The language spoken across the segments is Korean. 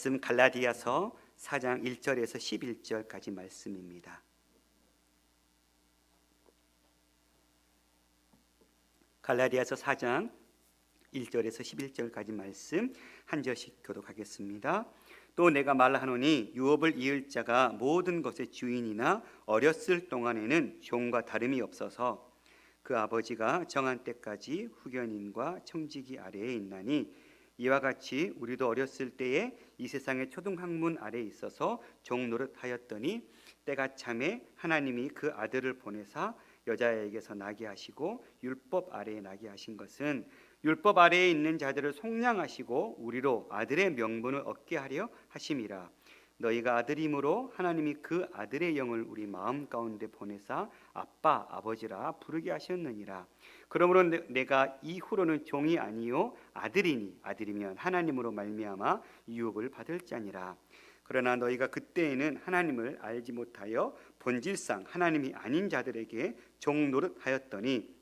말씀 갈라디아서 4장 1절에서 11절까지 말씀입니다. 갈라디아서 4장 1절에서 11절까지 말씀 한 절씩 교독하겠습니다. 또 내가 말하노니 유업을 이을 자가 모든 것의 주인이나 어렸을 동안에는 종과 다름이 없어서 그 아버지가 정한 때까지 후견인과 청지기 아래에 있나니 이와 같이 우리도 어렸을 때에 이 세상의 초등학문 아래에 있어서 종 노릇하였더니 때가 참에 하나님이 그 아들을 보내사 여자에게서 나게 하시고 율법 아래에 나게 하신 것은 율법 아래에 있는 자들을 속량하시고 우리로 아들의 명분을 얻게 하려 하심이라. 너희가 아들이므로 하나님이 그 아들의 영을 우리 마음 가운데 보내사 아빠 아버지라 부르게 하셨느니라. 그러므로 내가 이후로는 종이 아니요 아들이니 아들이면 하나님으로 말미암아 유업을 받을 자니라. 그러나 너희가 그때에는 하나님을 알지 못하여 본질상 하나님이 아닌 자들에게 종 노릇하였더니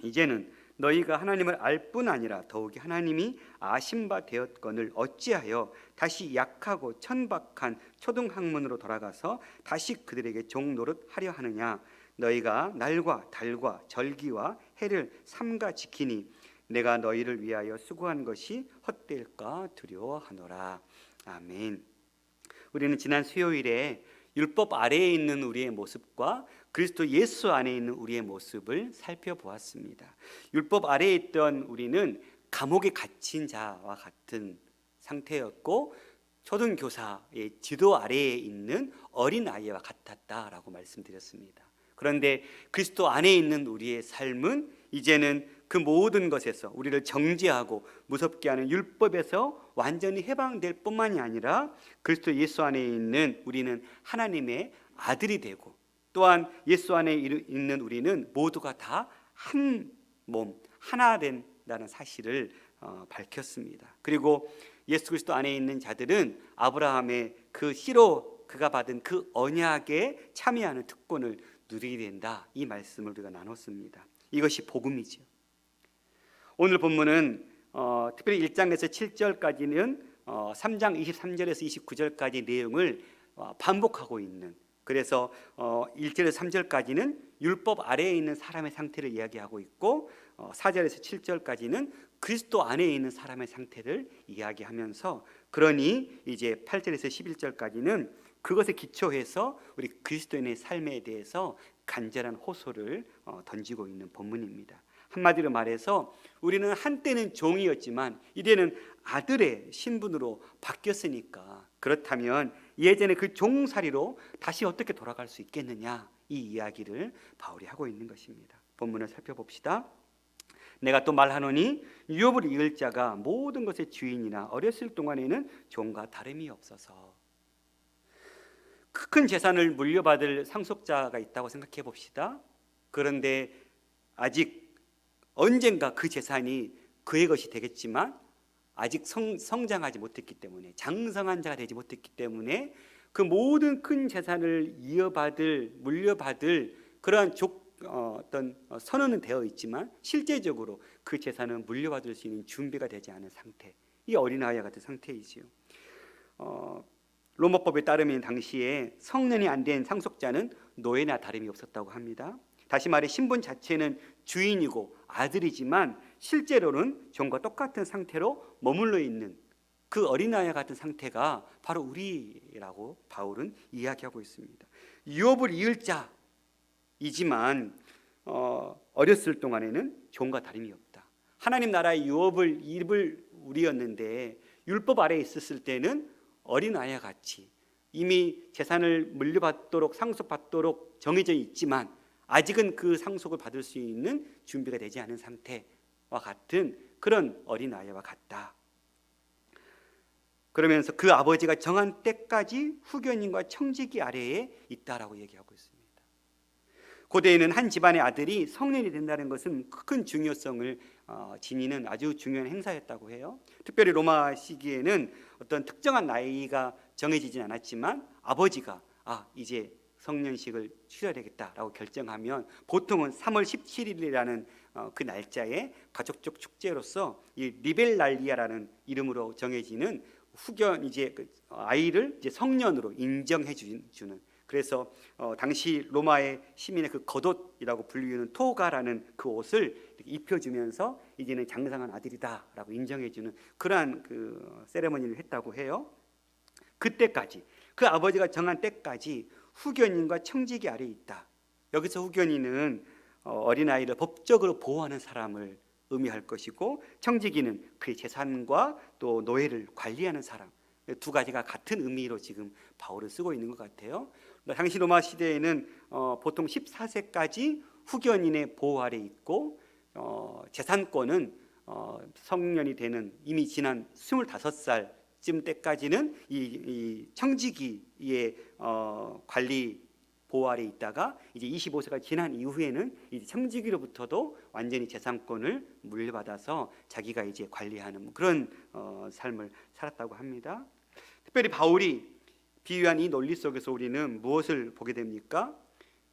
이제는 너희가 하나님을 알 뿐 아니라 더욱이 하나님이 아신 바 되었거늘 어찌하여 다시 약하고 천박한 초등학문으로 돌아가서 다시 그들에게 종 노릇하려 하느냐. 너희가 날과 달과 절기와 해를 삼가 지키니 내가 너희를 위하여 수고한 것이 헛될까 두려워하노라. 아멘. 우리는 지난 수요일에 율법 아래에 있는 우리의 모습과 그리스도 예수 안에 있는 우리의 모습을 살펴보았습니다. 율법 아래에 있던 우리는 감옥에 갇힌 자와 같은 상태였고 초등교사의 지도 아래에 있는 어린아이와 같았다라고 말씀드렸습니다. 그런데 그리스도 안에 있는 우리의 삶은 이제는 그 모든 것에서 우리를 정죄하고 무섭게 하는 율법에서 완전히 해방될 뿐만이 아니라 그리스도 예수 안에 있는 우리는 하나님의 아들이 되고 또한 예수 안에 있는 우리는 모두가 다 한 몸, 하나 된다는 사실을 밝혔습니다. 그리고 예수 그리스도 안에 있는 자들은 아브라함의 그 씨로 그가 받은 그 언약에 참여하는 특권을 누리게 된다. 이 말씀을 우리가 나눴습니다. 이것이 복음이죠. 오늘 본문은 특별히 1장에서 7절까지는 3장 23절에서 29절까지 내용을 반복하고 있는, 그래서 1절에서 3절까지는 율법 아래에 있는 사람의 상태를 이야기하고 있고 4절에서 7절까지는 그리스도 안에 있는 사람의 상태를 이야기하면서, 그러니 이제 8절에서 11절까지는 그것에 기초해서 우리 그리스도인의 삶에 대해서 간절한 호소를 던지고 있는 본문입니다. 한마디로 말해서 우리는 한때는 종이었지만 이제는 아들의 신분으로 바뀌었으니까, 그렇다면 예전에 그 종살이로 다시 어떻게 돌아갈 수 있겠느냐, 이 이야기를 바울이 하고 있는 것입니다. 본문을 살펴봅시다. 내가 또 말하노니 유업을 이을 자가 모든 것의 주인이나 어렸을 동안에는 종과 다름이 없어서. 큰 재산을 물려받을 상속자가 있다고 생각해 봅시다. 그런데 아직 언젠가 그 재산이 그의 것이 되겠지만 아직 성장하지 못했기 때문에, 장성한 자가 되지 못했기 때문에 그 모든 큰 재산을 물려받을 그러한 어떤 선언은 되어 있지만 실제적으로 그 재산은 물려받을 수 있는 준비가 되지 않은 상태, 이 어린아이와 같은 상태이지요. 로마법에 따르면 당시에 성년이 안 된 상속자는 노예나 다름이 없었다고 합니다. 다시 말해 신분 자체는 주인이고 아들이지만 실제로는 종과 똑같은 상태로 머물러 있는 그 어린아이와 같은 상태가 바로 우리라고 바울은 이야기하고 있습니다. 유업을 이을 자이지만 어렸을 동안에는 종과 다름이 없다. 하나님 나라의 유업을 입을 우리였는데 율법 아래에 있었을 때는 어린아이와 같이 이미 재산을 물려받도록 상속받도록 정해져 있지만 아직은 그 상속을 받을 수 있는 준비가 되지 않은 상태와 같은 그런 어린아이와 같다. 그러면서 그 아버지가 정한 때까지 후견인과 청지기 아래에 있다라고 얘기하고 있습니다. 고대에는 한 집안의 아들이 성년이 된다는 것은 큰 중요성을 지니는 아주 중요한 행사였다고 해요. 특별히 로마 시기에는 어떤 특정한 나이가 정해지진 않았지만 아버지가 이제 성년식을 치러야 되겠다라고 결정하면 보통은 3월 17일이라는 그 날짜에 가족적 축제로서 이 리벨랄리아라는 이름으로 정해지는 후견 이제 그 아이를 이제 성년으로 인정해 주는. 그래서 당시 로마의 시민의 그 겉옷이라고 불리는 토가라는 그 옷을 입혀주면서 이제는 장성한 아들이다라고 인정해주는 그러한 그 세레머니를 했다고 해요. 그때까지 그 아버지가 정한 때까지 후견인과 청지기 아래에 있다. 여기서 후견인은 어린아이를 법적으로 보호하는 사람을 의미할 것이고, 청지기는 그의 재산과 또 노예를 관리하는 사람, 두 가지가 같은 의미로 지금 바울을 쓰고 있는 것 같아요. 당시 로마 시대에는 보통 14세까지 후견인의 보호 아래 있고, 재산권은 성년이 되는 이미 지난 25살쯤 때까지는 이 청지기의 관리 보호 아래 있다가 이제 25세가 지난 이후에는 이 청지기로부터도 완전히 재산권을 물려받아서 자기가 이제 관리하는 그런 삶을 살았다고 합니다. 특별히 바울이 비유한 이 논리 속에서 우리는 무엇을 보게 됩니까?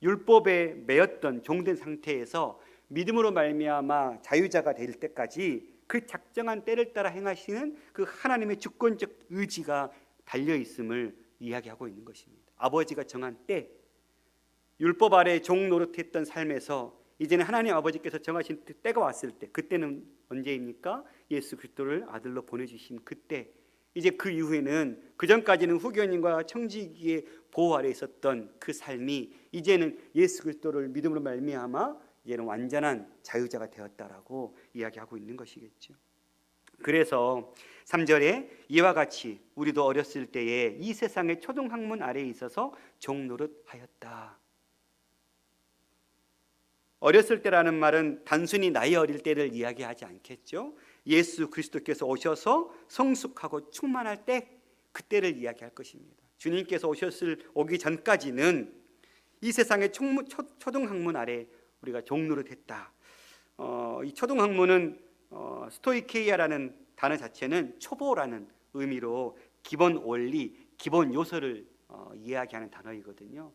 율법에 매였던 종된 상태에서 믿음으로 말미암아 자유자가 될 때까지 그 작정한 때를 따라 행하시는 그 하나님의 주권적 의지가 달려 있음을 이야기하고 있는 것입니다. 아버지가 정한 때, 율법 아래 종 노릇했던 삶에서 이제는 하나님 아버지께서 정하신 때가 왔을 때, 그때는 언제입니까? 예수 그리스도를 아들로 보내주신 그때. 이제 그 이후에는, 그 전까지는 후견인과 청지기의 보호 아래 있었던 그 삶이 이제는 예수 그리스도를 믿음으로 말미암아 이제는 완전한 자유자가 되었다라고 이야기하고 있는 것이겠죠. 그래서 3절에 이와 같이 우리도 어렸을 때에 이 세상의 초등학문 아래에 있어서 종노릇하였다. 어렸을 때라는 말은 단순히 나이 어릴 때를 이야기하지 않겠죠. 예수 그리스도께서 오셔서 성숙하고 충만할 때, 그때를 이야기할 것입니다. 주님께서 오기 전까지는 이 세상의 초등학문 아래 우리가 종노릇했다. 이 초등학문은 스토이케이아라는 단어 자체는 초보라는 의미로 기본 원리, 기본 요소를 이야기하는 단어이거든요.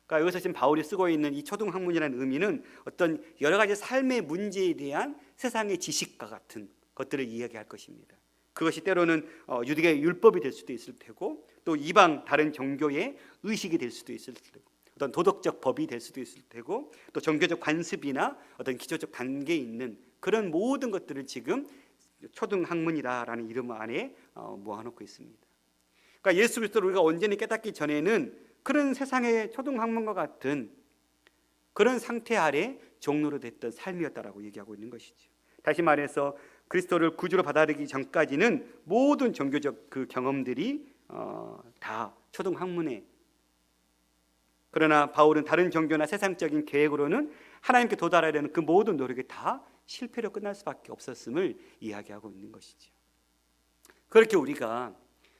그러니까 여기서 지금 바울이 쓰고 있는 이 초등학문이라는 의미는 어떤 여러 가지 삶의 문제에 대한 세상의 지식과 같은 것들을 이야기할 것입니다. 그것이 때로는 유대의 율법이 될 수도 있을 테고, 또 이방 다른 종교의 의식이 될 수도 있을 테고, 어떤 도덕적 법이 될 수도 있을 테고, 또 종교적 관습이나 어떤 기초적 단계에 있는 그런 모든 것들을 지금 초등학문이라는 이름 안에 모아놓고 있습니다. 그러니까 예수 그리스도를 우리가 온전히 깨닫기 전에는 그런 세상의 초등학문과 같은 그런 상태 아래 종로로 됐던 삶이었다라고 얘기하고 있는 것이죠. 다시 말해서 그리스도를 구주로 받아들이기 전까지는 모든 종교적 그 경험들이 다 초등학문에, 그러나 바울은 다른 종교나 세상적인 계획으로는 하나님께 도달하려는 그 모든 노력이 다 실패로 끝날 수밖에 없었음을 이야기하고 있는 것이죠. 그렇게 우리가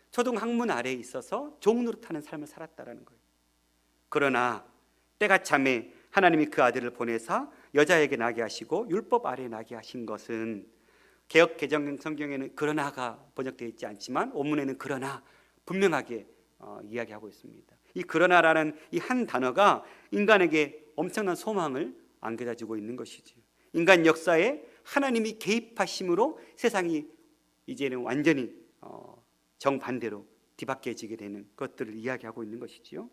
초등학문 아래에 있어서 종노릇하는 삶을 살았다라는 거예요. 그러나 때가 참에 하나님이 그 아들을 보내사 여자에게 나게 하시고 율법 아래에 나게 하신 것은, 개역 개정 성경에는 그러나가 번역되어 있지 않지만 원문에는 그러나 분명하게 이야기하고 있습니다. 이 그러나라는 이 한 단어가 인간에게 엄청난 소망을 안겨다 주고 있는 것이죠. 인간 역사에 하나님이 개입하심으로 세상이 이제는 완전히 정반대로 뒤바뀌어지게 되는 것들을 이야기하고 있는 것이지요.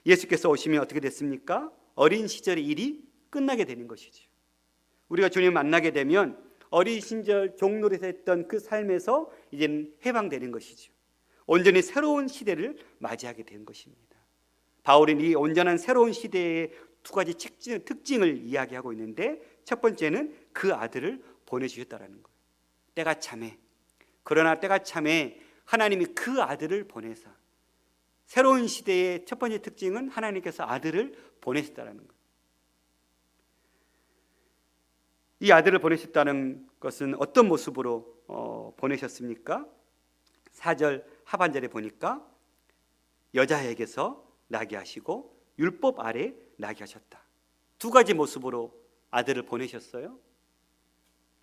예수께서 오시면 어떻게 됐습니까? 어린 시절의 일이 끝나게 되는 것이죠. 우리가 주님을 만나게 되면 어린 시절 종노릇했던 그 삶에서 이제는 해방되는 것이죠. 온전히 새로운 시대를 맞이하게 된 것입니다. 바울은 이 온전한 새로운 시대의 두 가지 특징을 이야기하고 있는데, 첫 번째는 그 아들을 보내주셨다라는 거예요. 때가 참에, 그러나 때가 참에 하나님이 그 아들을 보내사, 새로운 시대의 첫 번째 특징은 하나님께서 아들을 보내셨다는 거예요. 이 아들을 보내셨다는 것은 어떤 모습으로 보내셨습니까? 4절 하반절에 보니까 여자에게서 나게 하시고 율법 아래 나게 하셨다. 두 가지 모습으로 아들을 보내셨어요.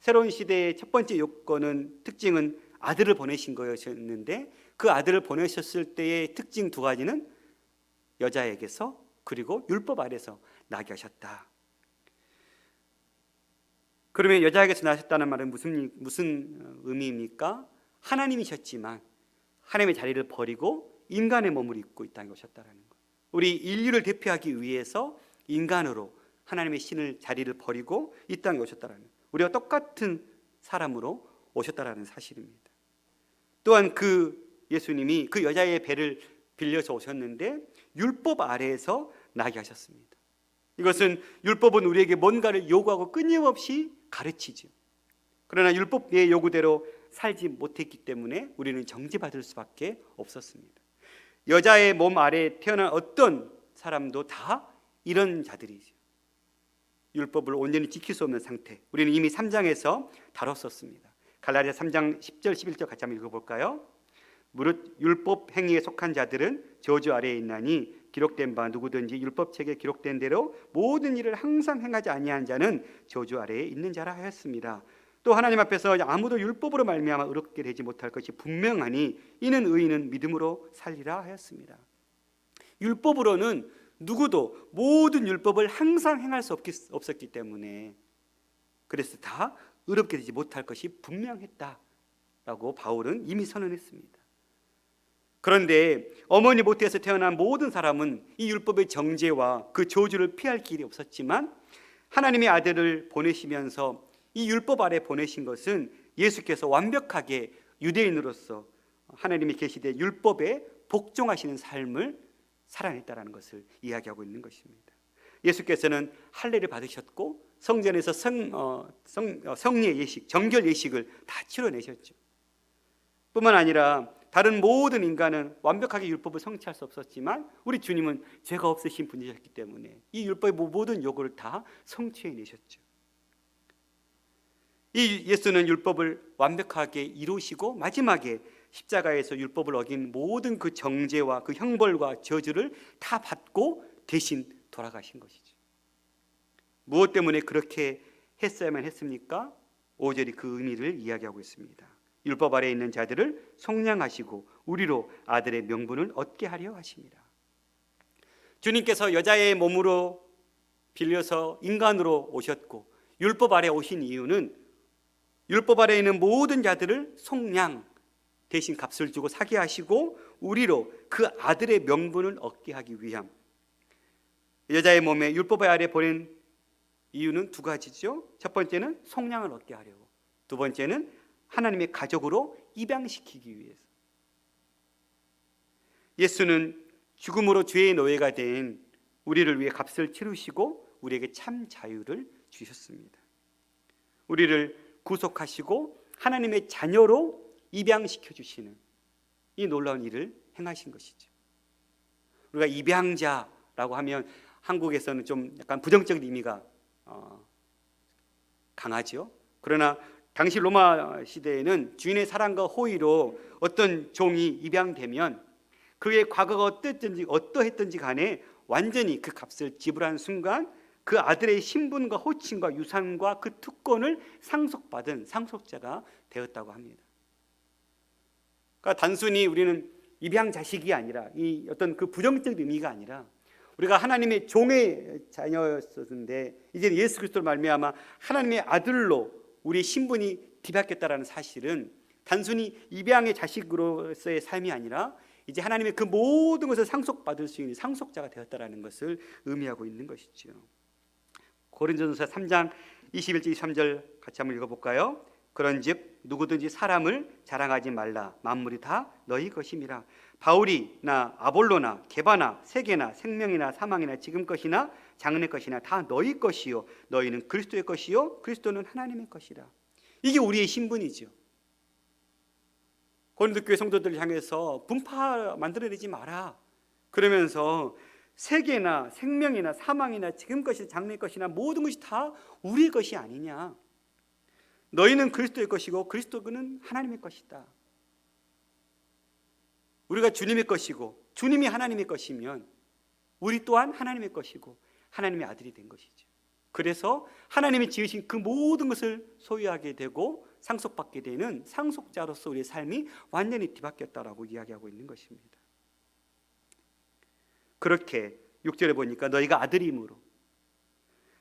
새로운 시대의 첫 번째 요건은, 특징은 아들을 보내신 거였는데, 그 아들을 보내셨을 때의 특징 두 가지는 여자에게서 그리고 율법 아래서 나게 하셨다. 그러면 여자에게서 나셨다는 말은 무슨 의미입니까? 하나님이셨지만 하나님의 자리를 버리고 인간의 몸을 입고 이 땅에 오셨다는 것. 우리 인류를 대표하기 위해서 인간으로 하나님의 신을 자리를 버리고 이 땅에 오셨다는 것. 우리와 똑같은 사람으로 오셨다는 사실입니다. 또한 그 예수님이 그 여자의 배를 빌려서 오셨는데 율법 아래에서 나게 하셨습니다. 이것은 율법은 우리에게 뭔가를 요구하고 끊임없이 가르치죠. 그러나 율법의 요구대로 살지 못했기 때문에 우리는 정죄받을 수밖에 없었습니다. 여자의 몸 아래에 태어난 어떤 사람도 다 이런 자들이죠. 율법을 온전히 지킬 수 없는 상태. 우리는 이미 3장에서 다뤘었습니다. 갈라디아 3장 10절 11절 같이 한번 읽어볼까요? 무릇 율법 행위에 속한 자들은 저주 아래에 있나니 기록된 바 누구든지 율법책에 기록된 대로 모든 일을 항상 행하지 아니한 자는 저주 아래에 있는 자라 하였습니다. 또 하나님 앞에서 아무도 율법으로 말미암아 의롭게 되지 못할 것이 분명하니 이는 의인은 믿음으로 살리라 하였습니다. 율법으로는 누구도 모든 율법을 항상 행할 수 없었기 때문에 그래서 다 의롭게 되지 못할 것이 분명했다라고 바울은 이미 선언했습니다. 그런데 어머니 모태에서 태어난 모든 사람은 이 율법의 정죄와 그 저주를 피할 길이 없었지만 하나님의 아들을 보내시면서 이 율법 아래 보내신 것은 예수께서 완벽하게 유대인으로서 하나님이 계시되 율법에 복종하시는 삶을 살아냈다는 것을 이야기하고 있는 것입니다. 예수께서는 할례를 받으셨고 성전에서 성례 예식, 정결 예식을 다 치러내셨죠. 뿐만 아니라 다른 모든 인간은 완벽하게 율법을 성취할 수 없었지만 우리 주님은 죄가 없으신 분이셨기 때문에 이 율법의 모든 요구를 다 성취해내셨죠. 이 예수는 율법을 완벽하게 이루시고 마지막에 십자가에서 율법을 어긴 모든 그 정죄와 그 형벌과 저주를 다 받고 대신 돌아가신 것이죠. 무엇 때문에 그렇게 했어야만 했습니까? 5절이 그 의미를 이야기하고 있습니다. 율법 아래에 있는 자들을 속량하시고 우리로 아들의 명분을 얻게 하려 하십니다. 주님께서 여자의 몸으로 빌려서 인간으로 오셨고 율법 아래 오신 이유는 율법 아래에 있는 모든 자들을 속량, 대신 값을 주고 사게 하시고 우리로 그 아들의 명분을 얻게 하기 위함. 여자의 몸에 율법 아래 보낸 이유는 두 가지죠. 첫 번째는 속량을 얻게 하려고, 두 번째는 하나님의 가족으로 입양시키기 위해서. 예수는 죽음으로 죄의 노예가 된 우리를 위해 값을 치르시고 우리에게 참 자유를 주셨습니다. 우리를 구속하시고 하나님의 자녀로 입양시켜 주시는 이 놀라운 일을 행하신 것이죠. 우리가 입양자라고 하면 한국에서는 좀 약간 부정적인 의미가 강하죠. 그러나 당시 로마 시대에는 주인의 사랑과 호의로 어떤 종이 입양되면 그의 과거가 어떠했든지 간에 완전히 그 값을 지불한 순간 그 아들의 신분과 호칭과 유산과 그 특권을 상속받은 상속자가 되었다고 합니다. 그러니까 단순히 우리는 입양 자식이 아니라 이 어떤 그 부정적인 의미가 아니라 우리가 하나님의 종의 자녀였었는데 이제 예수 그리스도로 말미암아 하나님의 아들로 우리 신분이 뒤바뀌었다라는 사실은 단순히 입양의 자식으로서의 삶이 아니라 이제 하나님의 그 모든 것을 상속받을 수 있는 상속자가 되었다라는 것을 의미하고 있는 것이죠. 고린도전서 3장 21절 23절 같이 한번 읽어볼까요? 그런즉 누구든지 사람을 자랑하지 말라. 만물이 다 너희 것임이라. 바울이나 아볼로나 게바나 세계나 생명이나 사망이나 지금 것이나 장래 것이나 다 너희 것이요 너희는 그리스도의 것이요 그리스도는 하나님의 것이라. 이게 우리의 신분이죠. 고린도 교회 성도들을 향해서 분파 만들어내지 마라 그러면서 세계나 생명이나 사망이나 지금 것이나 장래 것이나 모든 것이 다 우리의 것이 아니냐. 너희는 그리스도의 것이고 그리스도는 하나님의 것이다. 우리가 주님의 것이고 주님이 하나님의 것이면 우리 또한 하나님의 것이고 하나님의 아들이 된 것이죠. 그래서 하나님이 지으신 그 모든 것을 소유하게 되고 상속받게 되는 상속자로서 우리의 삶이 완전히 뒤바뀌었다라고 이야기하고 있는 것입니다. 그렇게 6절에 보니까 너희가 아들임으로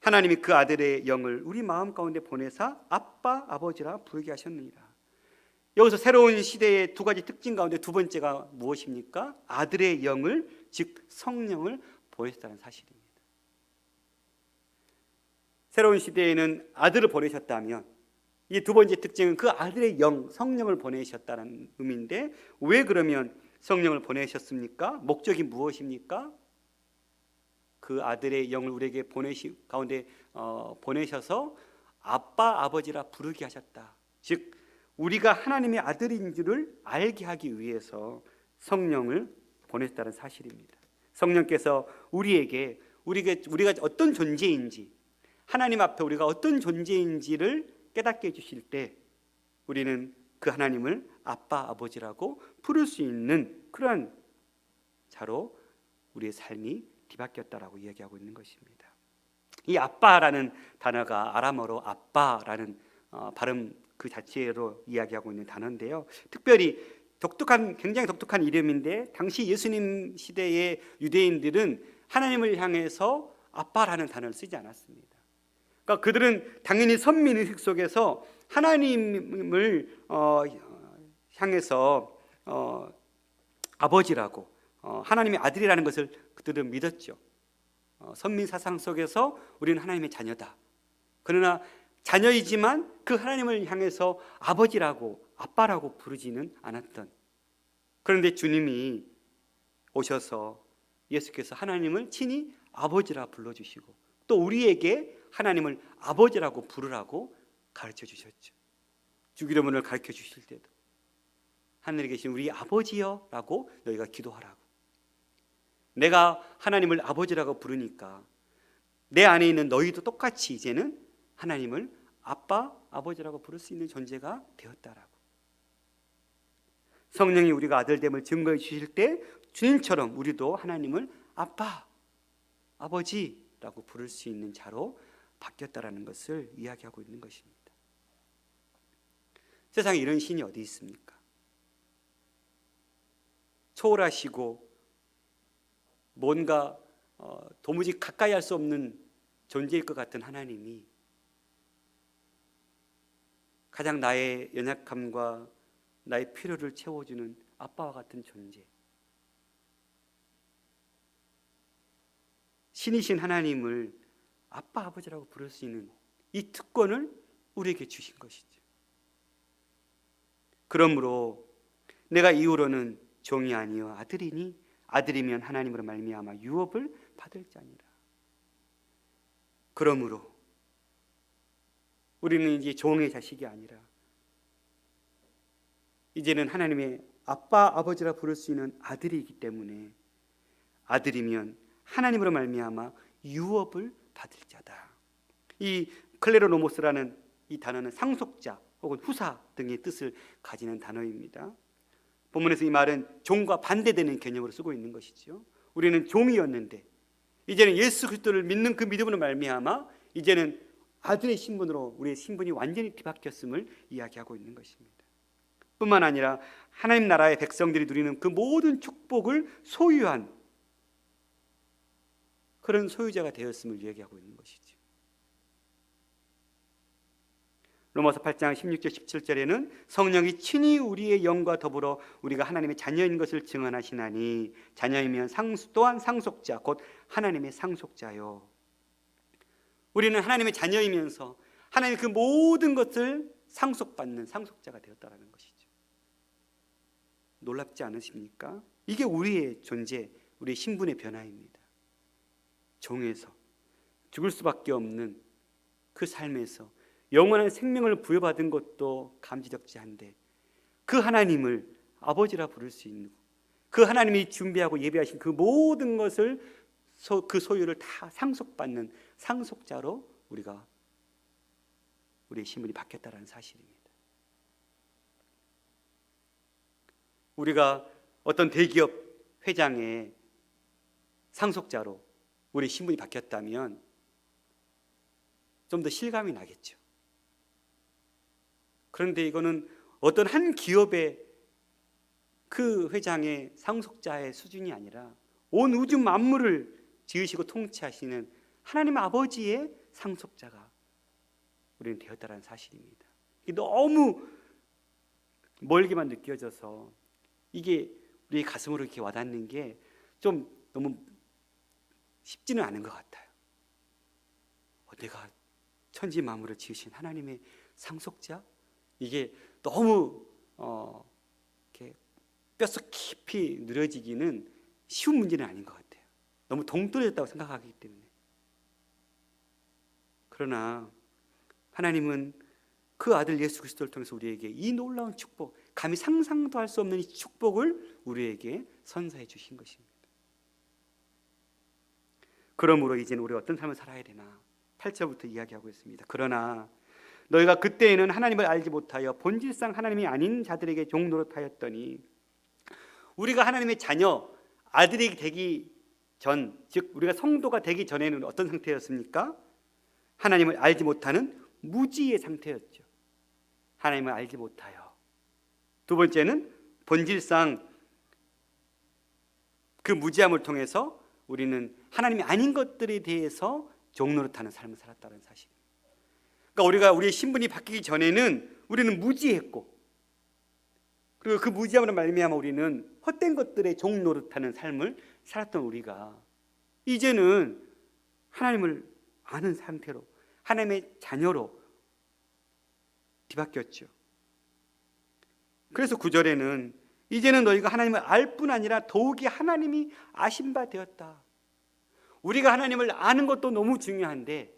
하나님이 그 아들의 영을 우리 마음 가운데 보내사 아빠 아버지라 부르게 하셨느니라. 여기서 새로운 시대의 두 가지 특징 가운데 두 번째가 무엇입니까? 아들의 영을, 즉 성령을 보내셨다는 사실입니다. 새로운 시대에는 아들을 보내셨다면 이 두 번째 특징은 그 아들의 영, 성령을 보내셨다는 의미인데, 왜 그러면 성령을 보내셨습니까? 목적이 무엇입니까? 그 아들의 영을 우리에게 보내셔서 아빠, 아버지라 부르게 하셨다. 즉 우리가 하나님의 아들인 줄을 알게 하기 위해서 성령을 보냈다는 사실입니다. 성령께서 우리가 어떤 존재인지, 하나님 앞에 우리가 어떤 존재인지를 깨닫게 해주실 때 우리는 그 하나님을 아빠, 아버지라고 부를 수 있는 그러한 자로 우리의 삶이 뒤바뀌었다라고 이야기하고 있는 것입니다. 이 아빠라는 단어가 아람어로 아빠라는 발음 그 자체로 이야기하고 있는 단어인데요. 특별히 굉장히 독특한 이름인데, 당시 예수님 시대의 유대인들은 하나님을 향해서 아빠라는 단어를 쓰지 않았습니다. 그러니까 그들은 당연히 선민의식 속에서 하나님을 향해서 아버지라고, 하나님의 아들이라는 것을 그들은 믿었죠. 선민 사상 속에서 우리는 하나님의 자녀다. 그러나 자녀이지만 그 하나님을 향해서 아버지라고, 아빠라고 부르지는 않았던, 그런데 주님이 오셔서 예수께서 하나님을 친히 아버지라 불러주시고 또 우리에게 하나님을 아버지라고 부르라고 가르쳐 주셨죠. 주기도문을 가르쳐 주실 때도 하늘에 계신 우리 아버지여 라고 너희가 기도하라고. 내가 하나님을 아버지라고 부르니까 내 안에 있는 너희도 똑같이 이제는 하나님을 아빠, 아버지라고 부를 수 있는 존재가 되었다라고. 성령이 우리가 아들됨을 증거해 주실 때 주님처럼 우리도 하나님을 아빠, 아버지라고 부를 수 있는 자로 바뀌었다라는 것을 이야기하고 있는 것입니다. 세상에 이런 신이 어디 있습니까? 초월하시고 뭔가 도무지 가까이 할 수 없는 존재일 것 같은 하나님이 가장 나의 연약함과 나의 필요를 채워주는 아빠와 같은 존재, 신이신 하나님을 아빠, 아버지라고 부를 수 있는 이 특권을 우리에게 주신 것이죠. 그러므로 내가 이후로는 종이 아니요 아들이니 아들이면 하나님으로 말미암아 유업을 받을 자니라. 그러므로 우리는 이제 종의 자식이 아니라 이제는 하나님의 아빠, 아버지라 부를 수 있는 아들이기 때문에 아들이면 하나님으로 말미암아 유업을 받을 자다. 이 클레로노모스라는 이 단어는 상속자 혹은 후사 등의 뜻을 가지는 단어입니다. 본문에서 이 말은 종과 반대되는 개념으로 쓰고 있는 것이죠. 우리는 종이었는데 이제는 예수 그리스도를 믿는 그 믿음으로 말미암아 이제는 아들의 신분으로 우리의 신분이 완전히 뒤바뀌었음을 이야기하고 있는 것입니다. 뿐만 아니라 하나님 나라의 백성들이 누리는 그 모든 축복을 소유한 그런 소유자가 되었음을 이야기하고 있는 것이죠. 로마서 8장 16절 17절에는 성령이 친히 우리의 영과 더불어 우리가 하나님의 자녀인 것을 증언하시나니 자녀이면 또한 상속자 곧 하나님의 상속자요. 우리는 하나님의 자녀이면서 하나님의 그 모든 것을 상속받는 상속자가 되었다는 것이죠. 놀랍지 않으십니까? 이게 우리의 존재, 우리의 신분의 변화입니다. 종에서 죽을 수밖에 없는 그 삶에서 영원한 생명을 부여받은 것도 감지덕지한데 그 하나님을 아버지라 부를 수 있는, 그 하나님이 준비하고 예배하신 그 모든 것을 그 소유를 다 상속받는 상속자로 우리의 신분이 바뀌었다는 사실입니다. 우리가 어떤 대기업 회장의 상속자로 우리 신분이 바뀌었다면 좀 더 실감이 나겠죠. 그런데 이거는 어떤 한 기업의 그 회장의 상속자의 수준이 아니라 온 우주 만물을 지으시고 통치하시는 하나님 아버지의 상속자가 우리는 되었다는 사실입니다. 너무 멀게만 느껴져서 이게 우리 가슴으로 이렇게 와닿는 게 좀 너무 쉽지는 않은 것 같아요. 내가 천지 만물을 지으신 하나님의 상속자? 이게 너무 이렇게 뼛속 깊이 느껴지기는 쉬운 문제는 아닌 것 같아요. 너무 동떨어졌다고 생각하기 때문에. 그러나 하나님은 그 아들 예수 그리스도를 통해서 우리에게 이 놀라운 축복, 감히 상상도 할 수 없는 이 축복을 우리에게 선사해 주신 것입니다. 그러므로 이제는 우리가 어떤 삶을 살아야 되나? 8절부터 이야기하고 있습니다. 그러나 너희가 그때에는 하나님을 알지 못하여 본질상 하나님이 아닌 자들에게 종노릇하였더니, 우리가 하나님의 자녀, 아들이 되기 전, 즉 우리가 성도가 되기 전에는 어떤 상태였습니까? 하나님을 알지 못하는 무지의 상태였죠. 하나님을 알지 못하여. 두 번째는 본질상 그 무지함을 통해서 우리는 하나님이 아닌 것들에 대해서 종노릇하는 삶을 살았다는 사실입니다. 그러니까 우리가 우리의 신분이 바뀌기 전에는 우리는 무지했고, 그리고 그 무지함으로 말미암아 우리는 헛된 것들에 종노릇하는 삶을 살았던 우리가 이제는 하나님을 아는 상태로, 하나님의 자녀로 뒤바뀌었죠. 그래서 9절에는 이제는 너희가 하나님을 알 뿐 아니라 더욱이 하나님이 아신 바 되었다. 우리가 하나님을 아는 것도 너무 중요한데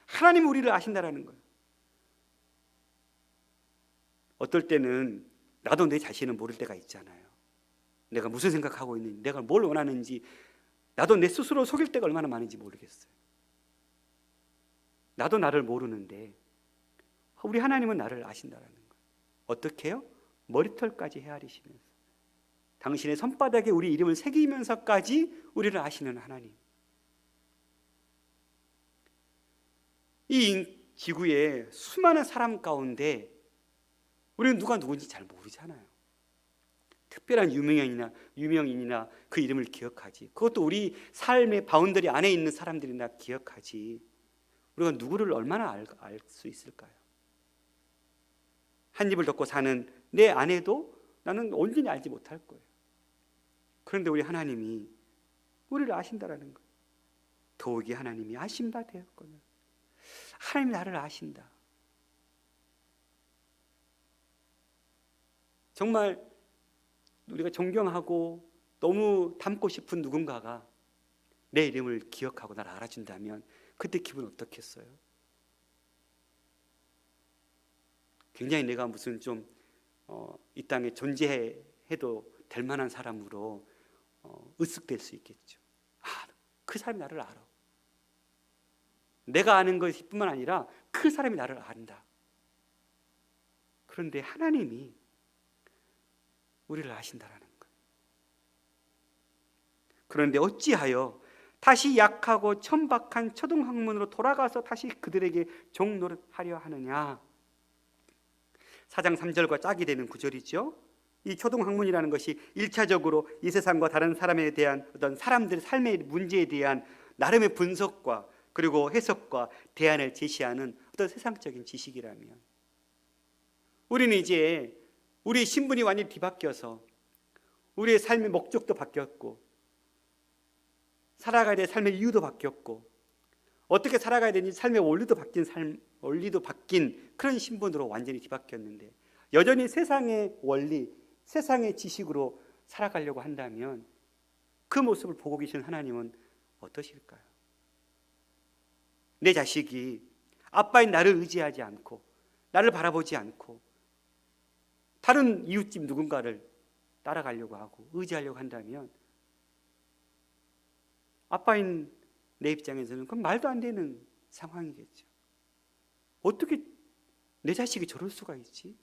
하나님이 우리를 아신다라는 거예요. 어떨 때는 나도 내 자신을 모를 때가 있잖아요. 내가 무슨 생각하고 있는지, 내가 뭘 원하는지 나도 내 스스로 속일 때가 얼마나 많은지 모르겠어요. 나도 나를 모르는데 우리 하나님은 나를 아신다라는 거예요. 어떻게 해요? 머리털까지 헤아리시면서 당신의 손바닥에 우리 이름을 새기면서까지 우리를 아시는 하나님. 이 지구에 수많은 사람 가운데 우리는 누가 누군지 잘 모르잖아요. 특별한 유명인이나 그 이름을 기억하지. 그것도 우리 삶의 바운더리 안에 있는 사람들이나 기억하지. 우리가 누구를 얼마나 알 수 있을까요? 한 입을 덮고 사는 내 아내도 나는 온전히 알지 못할 거예요. 그런데 우리 하나님이 우리를 아신다라는 거예요. 더욱이 하나님이 아신 바 되었거늘. 하나님이 나를 아신다. 정말 우리가 존경하고 너무 닮고 싶은 누군가가 내 이름을 기억하고 나를 알아준다면 그때 기분 어떻겠어요? 굉장히 내가 무슨 좀 이 땅에 존재해도 될 만한 사람으로 으쓱될 수 있겠죠. 그 사람이 나를 알아. 내가 아는 것뿐만 아니라 그 사람이 나를 안다. 그런데 하나님이 우리를 아신다라는 거예요. 그런데 어찌하여 다시 약하고 천박한 초등학문으로 돌아가서 다시 그들에게 종노릇하려 하느냐. 4장 3절과 짝이 되는 구절이죠. 이 초등학문이라는 것이 1차적으로 이 세상과 다른 사람에 대한 어떤 사람들의 삶의 문제에 대한 나름의 분석과 그리고 해석과 대안을 제시하는 어떤 세상적인 지식이라면, 우리는 이제 우리의 신분이 완전히 뒤바뀌어서 우리의 삶의 목적도 바뀌었고 살아가야 될 삶의 이유도 바뀌었고 어떻게 살아가야 되는지 삶의 원리도 바뀐 그런 신분으로 완전히 뒤바뀌었는데, 여전히 세상의 원리, 세상의 지식으로 살아가려고 한다면 그 모습을 보고 계신 하나님은 어떠실까요? 내 자식이 아빠인 나를 의지하지 않고 나를 바라보지 않고 다른 이웃집 누군가를 따라가려고 하고 의지하려고 한다면 아빠인 내 입장에서는 그건 말도 안 되는 상황이겠죠. 어떻게 내 자식이 저럴 수가 있지?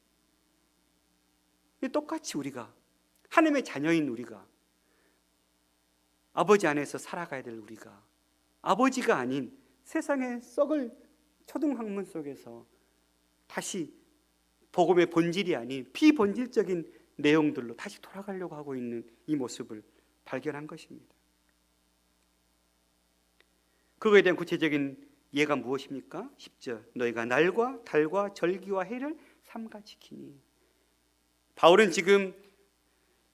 똑같이 우리가, 하나님의 자녀인 우리가, 아버지 안에서 살아가야 될 우리가 아버지가 아닌 세상의 썩을 초등학문 속에서 다시 복음의 본질이 아닌 비본질적인 내용들로 다시 돌아가려고 하고 있는 이 모습을 발견한 것입니다. 그거에 대한 구체적인 예가 무엇입니까? 10절, 너희가 날과 달과 절기와 해를 삼가 지키니. 바울은 지금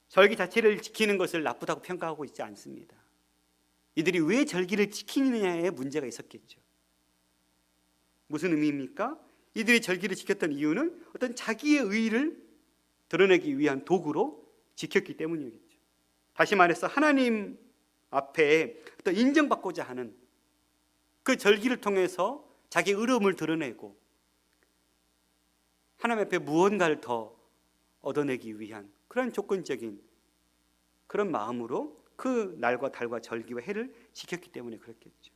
절기 자체를 지키는 것을 나쁘다고 평가하고 있지 않습니다. 이들이 왜 절기를 지키느냐에 문제가 있었겠죠. 무슨 의미입니까? 이들이 절기를 지켰던 이유는 어떤 자기의 의의를 드러내기 위한 도구로 지켰기 때문이겠죠. 다시 말해서 하나님 앞에 어떤 인정받고자 하는 그 절기를 통해서 자기의 의로움을 드러내고 하나님 앞에 무언가를 더 얻어내기 위한 그런 조건적인 그런 마음으로 그 날과 달과 절기와 해를 지켰기 때문에 그렇겠죠.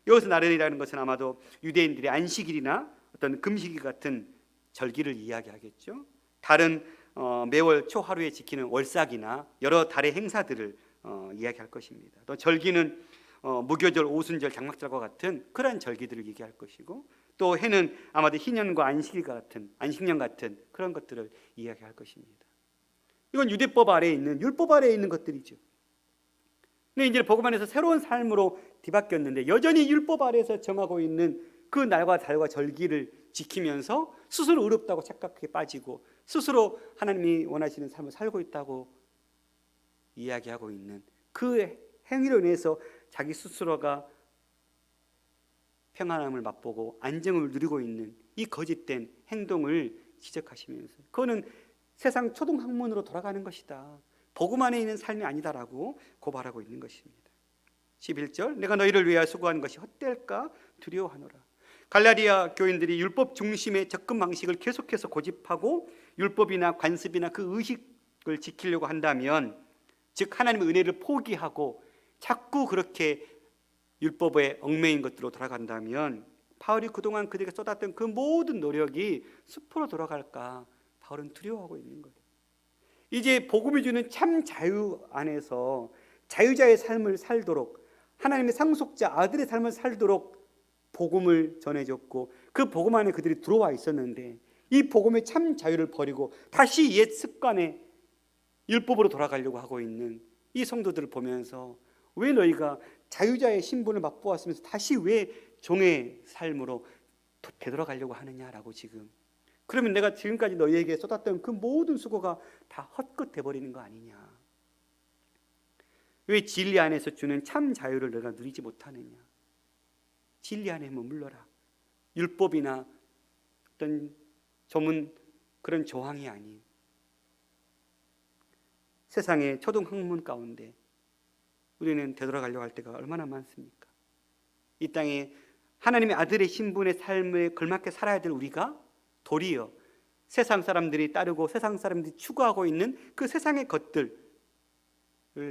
여기서 나련이라는 것은 아마도 유대인들의 안식일이나 어떤 금식일 같은 절기를 이야기하겠죠. 다른 매월 초하루에 지키는 월삭이나 여러 달의 행사들을 이야기할 것입니다. 또 절기는 무교절, 오순절, 장막절과 같은 그러한 절기들을 얘기할 것이고, 또 해는 아마도 희년과 안식년 같은 그런 것들을 이야기할 것입니다. 이건 유대법 아래에 있는, 율법 아래에 있는 것들이죠. 근데 이제 복음 안에서 새로운 삶으로 뒤바뀌었는데 여전히 율법 아래에서 정하고 있는 그 날과 달과 절기를 지키면서 스스로 의롭다고 착각해 빠지고 스스로 하나님이 원하시는 삶을 살고 있다고 이야기하고 있는 그 행위로 인해서 자기 스스로가 평안함을 맛보고 안정을 누리고 있는 이 거짓된 행동을 지적하시면서 그거는 세상 초등학문으로 돌아가는 것이다, 복음 안에 있는 삶이 아니다라고 고발하고 있는 것입니다. 11절, 내가 너희를 위하여 수고하는 것이 헛될까 두려워하노라. 갈라디아 교인들이 율법 중심의 접근 방식을 계속해서 고집하고 율법이나 관습이나 그 의식을 지키려고 한다면, 즉 하나님의 은혜를 포기하고 자꾸 그렇게 율법에 얽매인 것들로 돌아간다면 바울이 그동안 그들에게 쏟았던 그 모든 노력이 수포로 돌아갈까 바울은 두려워하고 있는 거예요. 이제 복음이 주는 참 자유 안에서 자유자의 삶을 살도록, 하나님의 상속자 아들의 삶을 살도록 복음을 전해줬고 그 복음 안에 그들이 들어와 있었는데, 이 복음의 참 자유를 버리고 다시 옛 습관에 율법으로 돌아가려고 하고 있는 이 성도들을 보면서 왜 너희가 자유자의 신분을 맛보았으면서 다시 왜 종의 삶으로 되돌아가려고 하느냐라고 지금, 그러면 내가 지금까지 너희에게 쏟았던 그 모든 수고가 다 헛것 돼버리는 거 아니냐, 왜 진리 안에서 주는 참 자유를 너가 누리지 못하느냐, 진리 안에 머물러라. 율법이나 어떤 조문 그런 조항이 아닌 세상의 초등학문 가운데 우리는 되돌아가려고 할 때가 얼마나 많습니까? 이 땅에 하나님의 아들의 신분의 삶에 걸맞게 살아야 될 우리가 도리어 세상 사람들이 따르고 세상 사람들이 추구하고 있는 그 세상의 것들을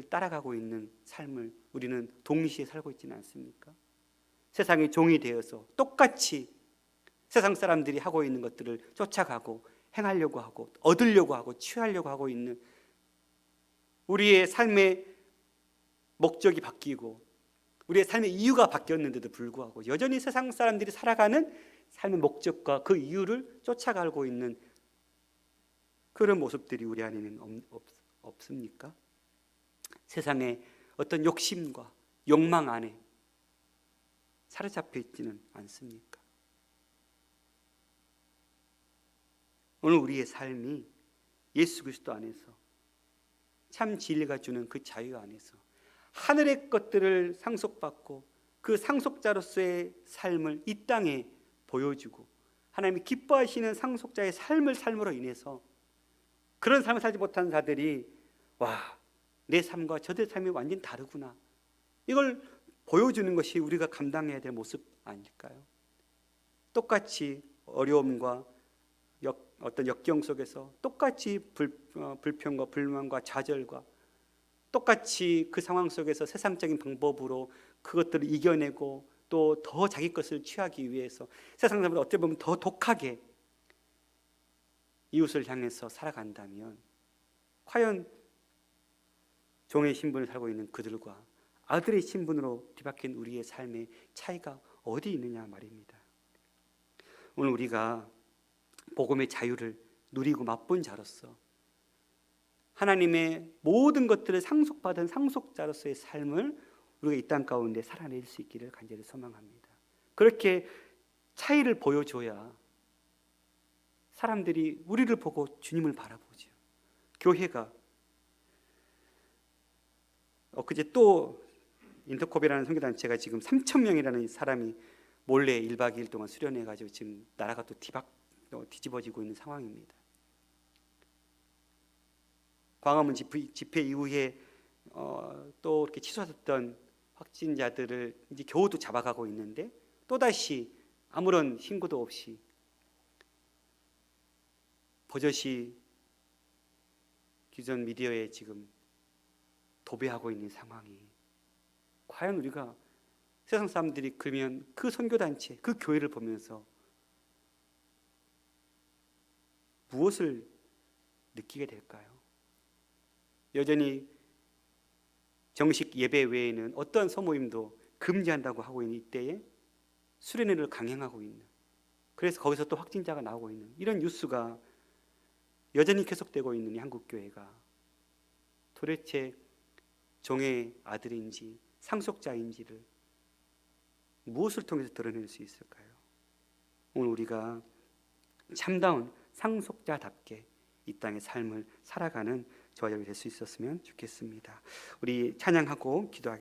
따라가고 있는 삶을 우리는 동시에 살고 있지는 않습니까? 세상의 종이 되어서 똑같이 세상 사람들이 하고 있는 것들을 쫓아가고 행하려고 하고 얻으려고 하고 취하려고 하고 있는, 우리의 삶의 목적이 바뀌고 우리의 삶의 이유가 바뀌었는데도 불구하고 여전히 세상 사람들이 살아가는 삶의 목적과 그 이유를 쫓아가고 있는 그런 모습들이 우리 안에는 없습니까? 세상의 어떤 욕심과 욕망 안에 사로잡혀 있지는 않습니까? 오늘 우리의 삶이 예수 그리스도 안에서 참 진리가 주는 그 자유 안에서 하늘의 것들을 상속받고 그 상속자로서의 삶을 이 땅에 보여주고 하나님이 기뻐하시는 상속자의 삶을 삶으로 인해서 그런 삶을 살지 못한 자들이 와, 내 삶과 저들의 삶이 완전히 다르구나, 이걸 보여주는 것이 우리가 감당해야 될 모습 아닐까요? 똑같이 어려움과 어떤 역경 속에서 똑같이 불평과 불만과 좌절과 똑같이 그 상황 속에서 세상적인 방법으로 그것들을 이겨내고 또 더 자기 것을 취하기 위해서 세상 사람보다 어떻게 보면 더 독하게 이웃을 향해서 살아간다면 과연 종의 신분을 살고 있는 그들과 아들의 신분으로 뒤바뀐 우리의 삶의 차이가 어디 있느냐 말입니다. 오늘 우리가 복음의 자유를 누리고 맛본 자로서 하나님의 모든 것들을 상속받은 상속자로서의 삶을 우리가 이 땅 가운데 살아낼 수 있기를 간절히 소망합니다. 그렇게 차이를 보여줘야 사람들이 우리를 보고 주님을 바라보죠. 교회가 엊그제 또 인터콥이라는 선교단체가 지금 3,000명이라는 사람이 몰래 1박 2일 동안 수련해가지고 지금 나라가 또 뒤집어지고 있는 상황입니다. 광화문 집회 이후에 또 이렇게 치솟았던 확진자들을 이제 겨우 또 잡아가고 있는데 또다시 아무런 신고도 없이 버젓이 기존 미디어에 지금 도배하고 있는 상황이, 과연 우리가 세상 사람들이 그러면 그 선교단체, 그 교회를 보면서 무엇을 느끼게 될까요? 여전히 정식 예배 외에는 어떤 소모임도 금지한다고 하고 있는 이때에 수련회를 강행하고 있는, 그래서 거기서 또 확진자가 나오고 있는 이런 뉴스가 여전히 계속되고 있는 이 한국교회가 도대체 종의 아들인지 상속자인지를 무엇을 통해서 드러낼 수 있을까요? 오늘 우리가 참다운 상속자답게 이 땅의 삶을 살아가는 저희가 될 수 있었으면 좋겠습니다. 우리 찬양하고 기도하겠습니다.